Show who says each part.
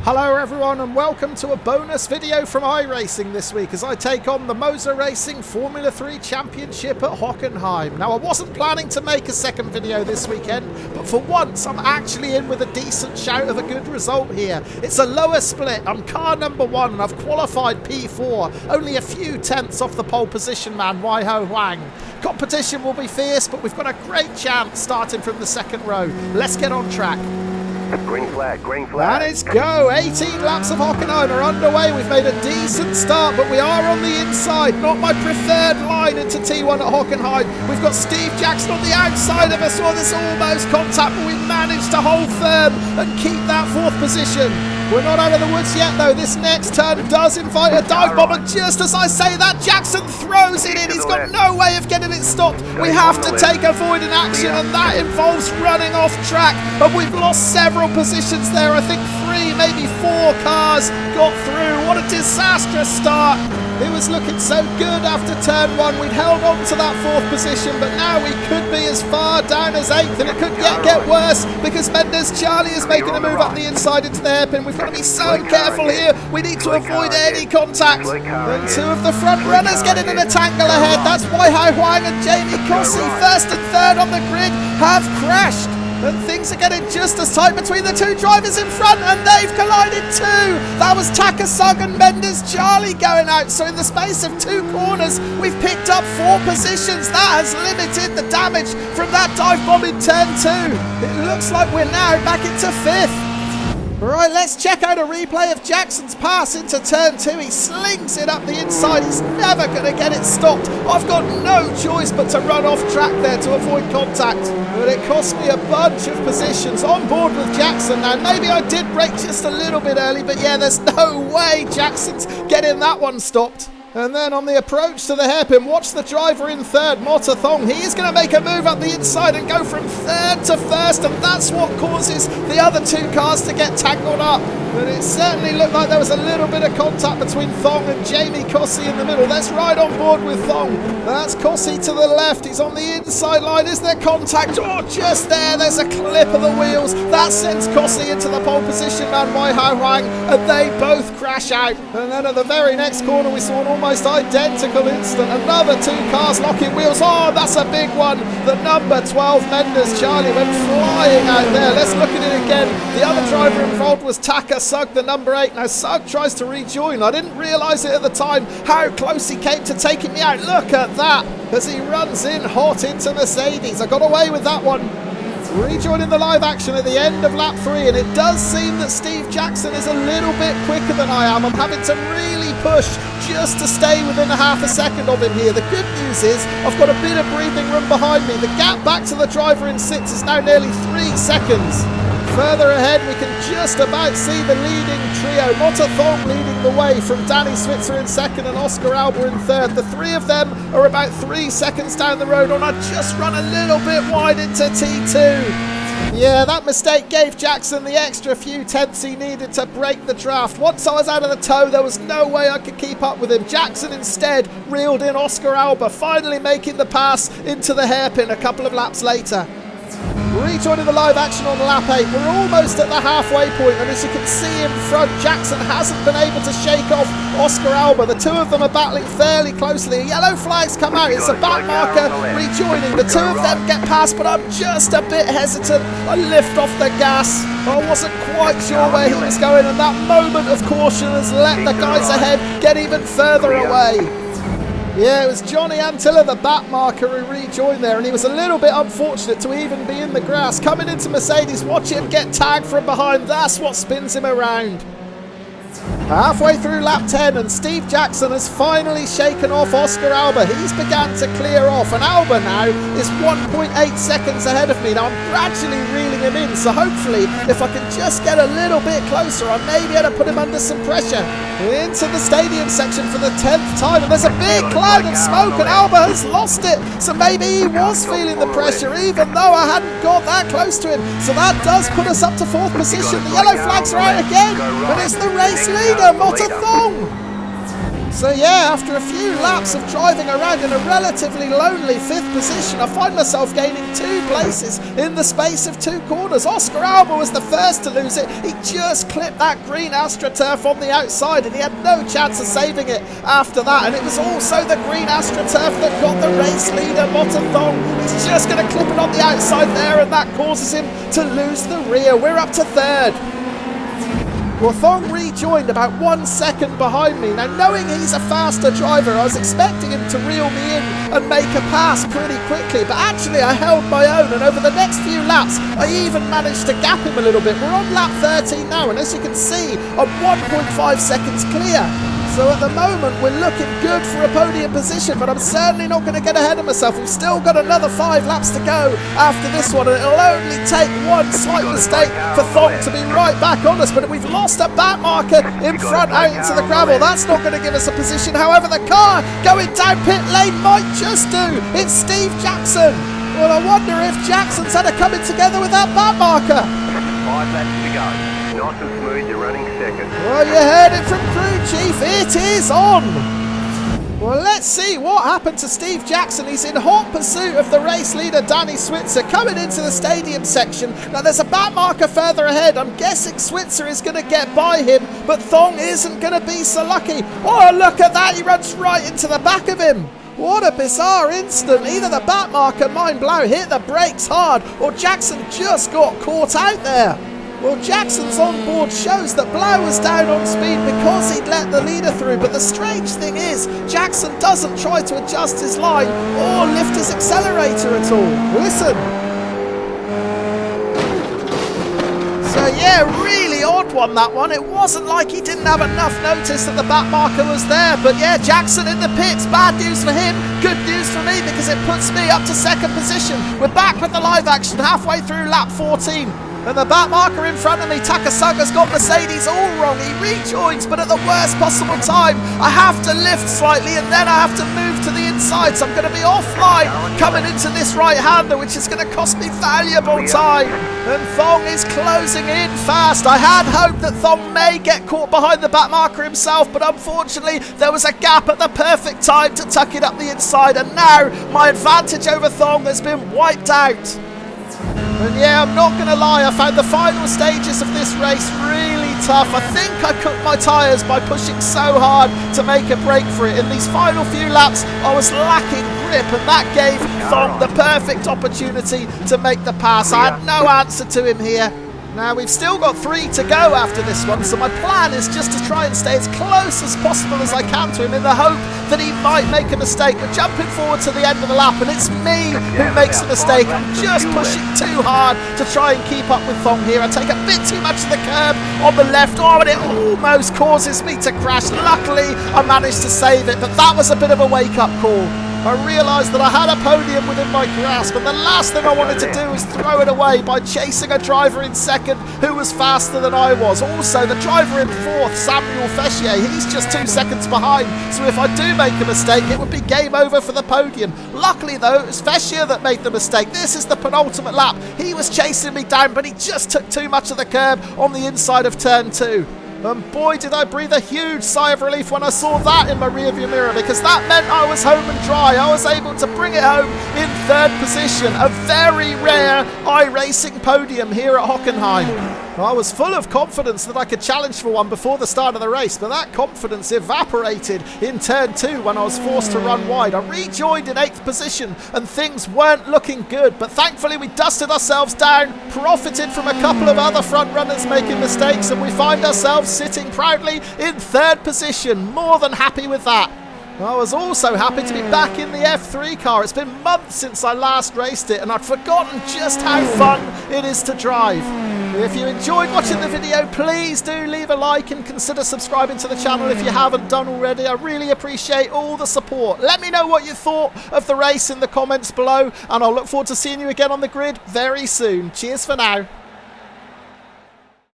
Speaker 1: Hello everyone and welcome to a bonus video from iRacing this week as I take on the Moser Racing Formula 3 Championship at Hockenheim. Now I wasn't planning to make a second video this weekend, but for once I'm actually in with a decent shout of a good result here. It's a lower split, I'm car number 1 and I've qualified P4, only a few tenths off the pole position man Hockenheim. Competition will be fierce, but we've got a great chance starting from the second row. Let's get on track.
Speaker 2: Green flag, green flag.
Speaker 1: And it's go. 18 laps of Hockenheim are underway. We've made a decent start, but we are on the inside. Not my preferred line into T1 at Hockenheim. We've got Steve Jackson on the outside of us. Oh, this almost contact, but we managed to hold firm and keep that fourth position. We're not out of the woods yet, though. This next turn does invite a dive bomb, and just as I say that, Jackson throws it in. He's got no way of getting it stopped. We have to take avoiding action, and that involves running off track. And we've lost several positions there. I think 3, maybe 4 cars got through. What a disastrous start. It was looking so good after turn 1. We'd held on to that 4th position, but now we could be as far down as 8th, and it could get worse because Mendes Charlie is making a move up the inside into the hairpin. We've got to be so careful here. We need to avoid any contact. And 2 of the front runners getting in a tangle ahead. That's why Huang and Jamie Cossey, 1st and 3rd on the grid, have crashed. And things are getting just as tight between the 2 drivers in front, and they've collided too. That was Takasug and Mendes Charlie going out. So in the space of 2 corners, we've picked up 4 positions. That has limited the damage from that dive bomb in turn 2. It looks like we're now back into 5th. Right, let's check out a replay of Jackson's pass into turn 2. He slings it up the inside. He's never going to get it stopped. I've got no choice but to run off track there to avoid contact. But it cost me a bunch of positions. On board with Jackson now. Maybe I did brake just a little bit early, but yeah, there's no way Jackson's getting that one stopped. And then on the approach to the hairpin, watch the driver in 3rd, Mota Thong. He is going to make a move up the inside and go from 3rd to 1st, and that's what causes the other 2 cars to get tangled up. But it certainly looked like there was a little bit of contact between Thong and Jamie Cossey in the middle. Let's ride on board with Thong. That's Cossey to the left. He's on the inside line. Is there contact? Oh, just there. There's a clip of the wheels. That sends Cossey into the pole position man by Huang, and they both crash out. And then at the very next corner, we saw an almost identical incident. Another 2 cars locking wheels. Oh, that's a big one. The number 12 Mendes Charlie went flying out there. Let's look at it again. The other driver involved was Takasug, the number 8. Now Sug tries to rejoin. I didn't realise it at the time how close he came to taking me out. Look at that as he runs in hot into Mercedes. I got away with that one. Rejoining the live action at the end of lap 3, and it does seem that Steve Jackson is a little bit quicker than I am. I'm having to really push just to stay within a half a second of him here. The good news is I've got a bit of breathing room behind me. The gap back to the driver in 6th is now nearly 3 seconds. Further ahead, we can just about see the leading trio. Mota Thong leading the way from Danny Switzer in 2nd and Oscar Alba in 3rd. The 3 of them are about 3 seconds down the road, and I just run a little bit wide into T2. Yeah, that mistake gave Jackson the extra few tenths he needed to break the draft. Once I was out of the tow, there was no way I could keep up with him. Jackson instead reeled in Oscar Alba, finally making the pass into the hairpin a couple of laps later. Rejoining the live action on lap 8, we're almost at the halfway point, and as you can see in front, Jackson hasn't been able to shake off Oscar Alba. The 2 of them are battling fairly closely. Yellow flags come out, it's a back marker rejoining. The 2 of them get past, but I'm just a bit hesitant. I lift off the gas. I wasn't quite sure where he was going, and that moment of caution has let the guys ahead get even further away. Yeah, it was Johnny Antilla, the back marker, who rejoined there, and he was a little bit unfortunate to even be in the grass. Coming into Mercedes, watch him get tagged from behind. That's what spins him around. Halfway through lap 10, and Steve Jackson has finally shaken off Oscar Alba. He's began to clear off, and Alba now is 1.8 seconds ahead of me. Now I'm gradually reeling him in, so hopefully if I can just get a little bit closer, I may be able to put him under some pressure. Into the stadium section for the 10th time, and there's a big cloud of smoke, and Alba has lost it. So maybe he was feeling the pressure, even though I hadn't got that close to him. So that does put us up to 4th position. The yellow flags are out again, and it's the race leader, Mota Thong. So yeah, after a few laps of driving around in a relatively lonely 5th position, I find myself gaining 2 places in the space of 2 corners. Oscar Alba was the first to lose it. He just clipped that green AstroTurf on the outside and he had no chance of saving it after that. And it was also the green AstroTurf that got the race leader, Thong. He's just going to clip it on the outside there and that causes him to lose the rear. We're up to 3rd. Well, Thong rejoined about 1 second behind me. Now, knowing he's a faster driver, I was expecting him to reel me in and make a pass pretty quickly, but actually I held my own, and over the next few laps, I even managed to gap him a little bit. We're on lap 13 now, and as you can see, I'm 1.5 seconds clear. So at the moment, we're looking good for a podium position, but I'm certainly not going to get ahead of myself. We've still got another 5 laps to go after this one, and it'll only take one slight mistake for Thong to be right back on us. But we've lost a back marker in front out into the gravel. That's not going to give us a position. However, the car going down pit lane might just do. It's Steve Jackson. Well, I wonder if Jackson's had a coming together with that back marker.
Speaker 2: 5 laps to go. Nice and smooth, you're running 2nd.
Speaker 1: Well, you heard it from crew chief. It is on. Well, let's see what happened to Steve Jackson. He's in hot pursuit of the race leader, Danny Switzer, coming into the stadium section. Now, there's a back marker further ahead. I'm guessing Switzer is going to get by him, but Thong isn't going to be so lucky. Oh, look at that. He runs right into the back of him. What a bizarre instant. Either the back marker, Mind Blow, hit the brakes hard, or Jackson just got caught out there. Well, Jackson's onboard shows that Blau was down on speed because he'd let the leader through, but the strange thing is, Jackson doesn't try to adjust his line or lift his accelerator at all. Listen. So yeah, really odd one, that one. It wasn't like he didn't have enough notice that the back marker was there, but yeah, Jackson in the pits. Bad news for him, good news for me, because it puts me up to 2nd position. We're back with the live action halfway through lap 14. And the back marker in front of me, Takasaga's got Mercedes all wrong. He rejoins, but at the worst possible time. I have to lift slightly and then I have to move to the inside. So I'm going to be offline coming into this right-hander, which is going to cost me valuable time. And Thong is closing in fast. I had hoped that Thong may get caught behind the back marker himself, but unfortunately there was a gap at the perfect time to tuck it up the inside. And now my advantage over Thong has been wiped out. And yeah, I'm not going to lie, I found the final stages of this race really tough. I think I cooked my tyres by pushing so hard to make a break for it. In these final few laps, I was lacking grip, and that gave Thong the perfect opportunity to make the pass. I had no answer to him here. Now, we've still got 3 to go after this one, so my plan is just to try and stay as close as possible as I can to him in the hope that he might make a mistake. We're jumping forward to the end of the lap, and it's me who makes a mistake. I'm just pushing too hard to try and keep up with Thong here. I take a bit too much of the curb on the left, and it almost causes me to crash. Luckily, I managed to save it, but that was a bit of a wake-up call. I realised that I had a podium within my grasp, and the last thing I wanted to do was throw it away by chasing a driver in 2nd who was faster than I was. Also, the driver in 4th, Samuel Feshier, he's just 2 seconds behind, so if I do make a mistake, it would be game over for the podium. Luckily, though, it was Feshier that made the mistake. This is the penultimate lap. He was chasing me down, but he just took too much of the curb on the inside of turn 2. And boy, did I breathe a huge sigh of relief when I saw that in my rearview mirror, because that meant I was home and dry. I was able to bring it home in 3rd position. A very rare iRacing podium here at Hockenheim. I was full of confidence that I could challenge for one before the start of the race, but that confidence evaporated in turn 2 when I was forced to run wide. I rejoined in 8th position and things weren't looking good, but thankfully we dusted ourselves down, profited from a couple of other front runners making mistakes, and we find ourselves sitting proudly in 3rd position. More than happy with that. I was also happy to be back in the F3 car. It's been months since I last raced it, and I'd forgotten just how fun it is to drive. If you enjoyed watching the video, please do leave a like and consider subscribing to the channel if you haven't done already. I really appreciate all the support. Let me know what you thought of the race in the comments below, and I'll look forward to seeing you again on the grid very soon. Cheers for now.